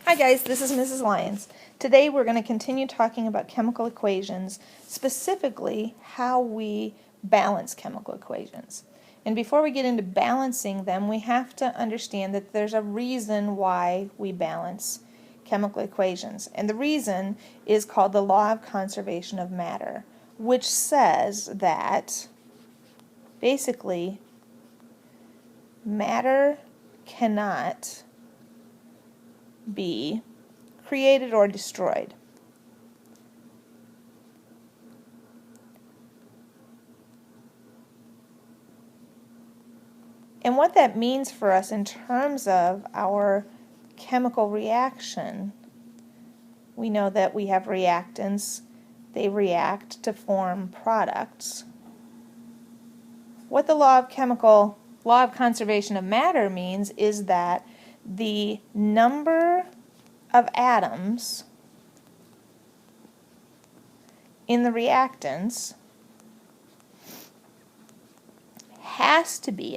Hi guys, this is Mrs. Lyons. Today we're going to continue talking about chemical equations, specifically how we balance chemical equations. And before we get into balancing them, we have to understand that there's a reason why we balance chemical equations. And the reason is called the law of conservation of matter, which says that basically matter cannot be created or destroyed. And what that means for us in terms of our chemical reaction, we know that we have reactants. They react to form products. What the law of conservation of matter means is that the number of atoms in the reactants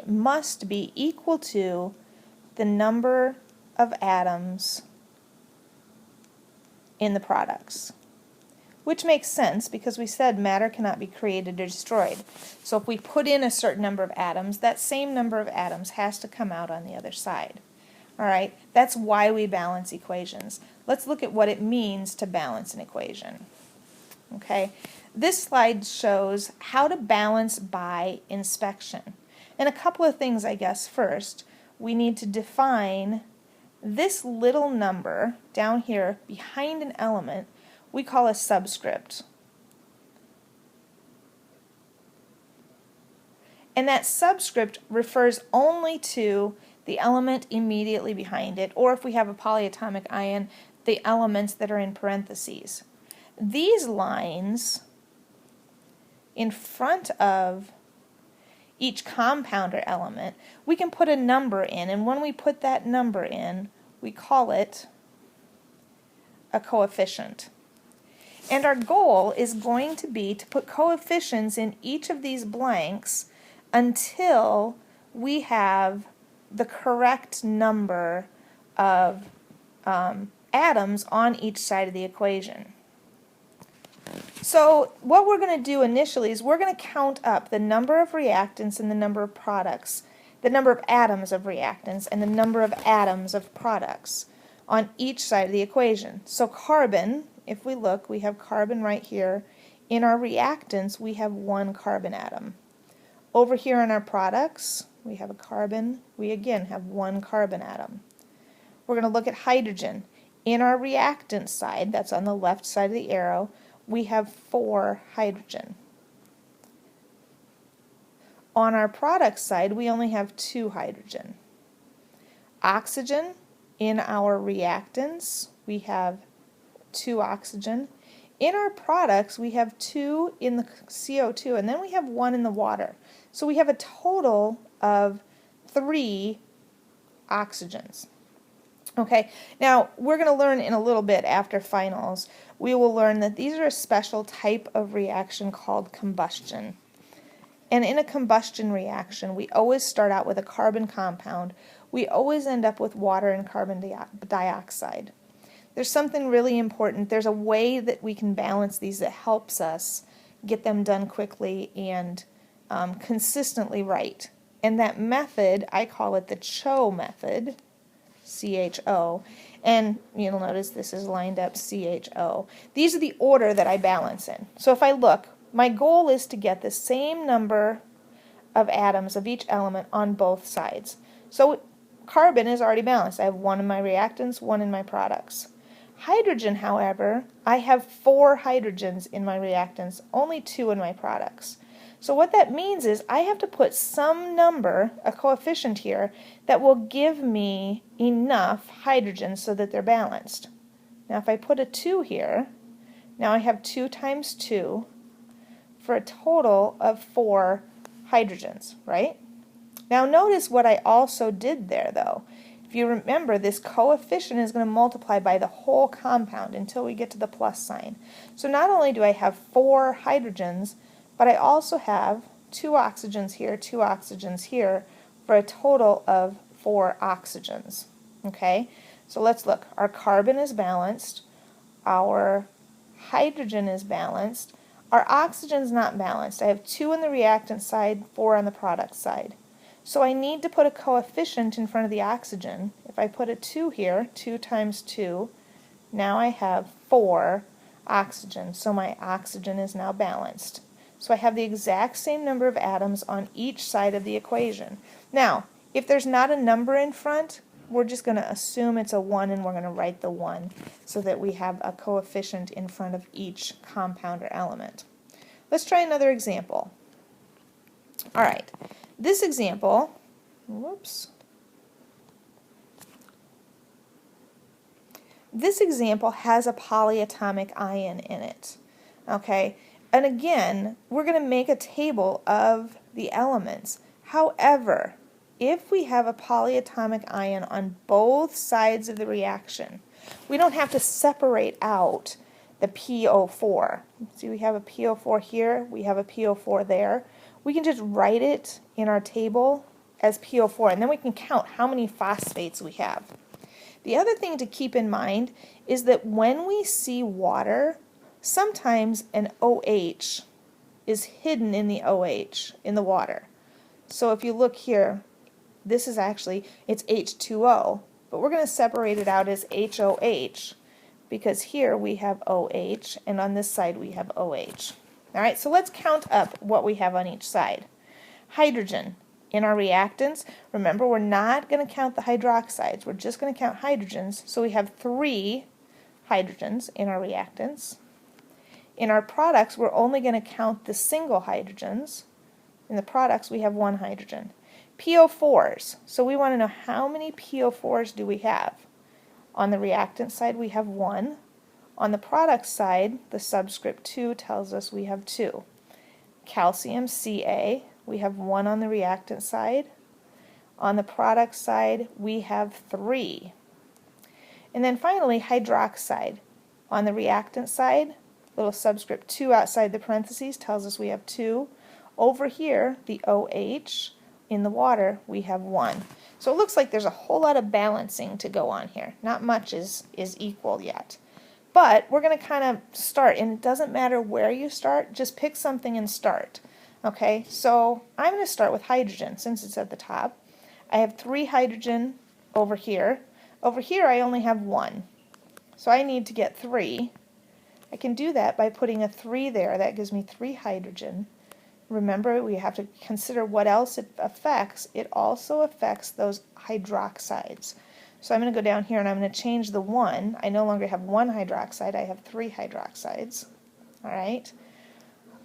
must be equal to the number of atoms in the products. Which makes sense because we said matter cannot be created or destroyed. So if we put in a certain number of atoms, that same number of atoms has to come out on the other side. Alright, that's why we balance equations. Let's look at what it means to balance an equation. Okay, this slide shows how to balance by inspection. And a couple of things, I guess. First, we need to define this little number down here behind an element we call a subscript. And that subscript refers only to the element immediately behind it, or if we have a polyatomic ion, the elements that are in parentheses. These lines in front of each compound or element, we can put a number in, and when we put that number in, we call it a coefficient. And our goal is going to be to put coefficients in each of these blanks until we have the correct number of atoms on each side of the equation. So what we're going to do initially is we're going to count up the number of reactants and the number of products, the number of atoms of reactants and the number of atoms of products on each side of the equation. So carbon, if we look, we have carbon right here. In our reactants, we have one carbon atom. Over here in our products, we have a carbon. We again have one carbon atom. We're going to look at hydrogen. In our reactant side, that's on the left side of the arrow, we have 4 hydrogen. On our product side, we only have 2 hydrogen. Oxygen, in our reactants, we have 2 oxygen. In our products, we have 2 in the CO2, and then we have 1 in the water. So we have a total of 3 oxygens. Okay, now we're going to learn in a little bit after finals, we will learn that these are a special type of reaction called combustion. And in a combustion reaction, we always start out with a carbon compound. We always end up with water and carbon dioxide. There's something really important. There's a way that we can balance these that helps us get them done quickly and consistently right. And that method, I call it the CHO method, C-H-O, and you'll notice this is lined up C-H-O. These are the order that I balance in. So if I look, my goal is to get the same number of atoms of each element on both sides. So carbon is already balanced. I have 1 in my reactants, 1 in my products. Hydrogen, however, I have 4 hydrogens in my reactants, only 2 in my products. So what that means is I have to put some number, a coefficient here, that will give me enough hydrogens so that they're balanced. Now if I put a 2 here, now I have 2 times 2 for a total of 4 hydrogens, right? Now notice what I also did there though. If you remember, this coefficient is going to multiply by the whole compound until we get to the plus sign. So not only do I have 4 hydrogens, but I also have 2 oxygens here, 2 oxygens here, for a total of 4 oxygens. Okay, so let's look. Our carbon is balanced, our hydrogen is balanced, our oxygen is not balanced. I have 2 on the reactant side, 4 on the product side. So I need to put a coefficient in front of the oxygen. If I put a 2 here, 2 times 2, now I have 4 oxygen. So my oxygen is now balanced. So I have the exact same number of atoms on each side of the equation. Now, if there's not a number in front, we're just going to assume it's a 1 and we're going to write the 1 so that we have a coefficient in front of each compound or element. Let's try another example. All right, this example, this example has a polyatomic ion in it. Okay, and again, we're going to make a table of the elements. However, if we have a polyatomic ion on both sides of the reaction, we don't have to separate out the PO4. See, we have a PO4 here, we have a PO4 there. We can just write it in our table as PO4, and then we can count how many phosphates we have. The other thing to keep in mind is that when we see water, sometimes an OH is hidden in the OH, in the water. So if you look here, this is actually, it's H2O, but we're going to separate it out as HOH because here we have OH and on this side we have OH. All right, so let's count up what we have on each side. Hydrogen. In our reactants, remember we're not going to count the hydroxides, we're just going to count hydrogens, so we have 3 hydrogens in our reactants. In our products, we're only going to count the single hydrogens. In the products, we have 1 hydrogen. PO4s, so we want to know how many PO4s do we have. On the reactant side, we have 1. On the product side, the subscript 2 tells us we have 2. Calcium, Ca, we have 1 on the reactant side. On the product side, we have 3. And then finally, hydroxide. On the reactant side, little subscript 2 outside the parentheses tells us we have 2. Over here, the OH in the water, we have 1. So it looks like there's a whole lot of balancing to go on here. Not much is equal yet. But we're going to kind of start, and it doesn't matter where you start, just pick something and start. Okay, so I'm going to start with hydrogen since it's at the top. I have 3 hydrogen over here. Over here I only have 1. So I need to get 3. I can do that by putting a 3 there. That gives me 3 hydrogen. Remember, we have to consider what else it affects. It also affects those hydroxides. So I'm going to go down here and I'm going to change the 1. I no longer have 1 hydroxide, I have 3 hydroxides. All right.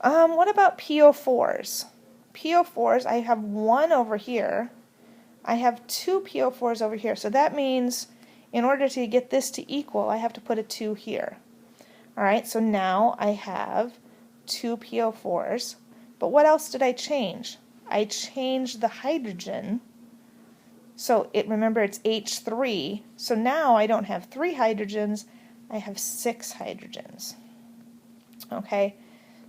What about PO4s? PO4s, I have 1 over here. I have 2 PO4s over here. So that means in order to get this to equal, I have to put a 2 here. All right, so now I have 2 PO4s. But what else did I change? I changed the hydrogen. So remember it's H3. So now I don't have 3 hydrogens, I have 6 hydrogens. Okay,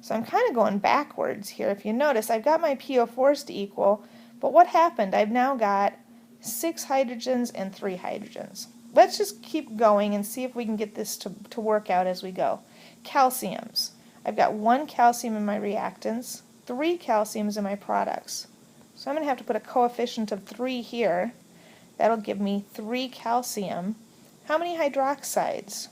so I'm kind of going backwards here. If you notice, I've got my PO4s to equal, but what happened? I've now got 6 hydrogens and 3 hydrogens. Let's just keep going and see if we can get this to work out as we go. Calciums. I've got 1 calcium in my reactants, 3 calciums in my products. So I'm going to have to put a coefficient of 3 here. That'll give me 3 calcium. How many hydroxides?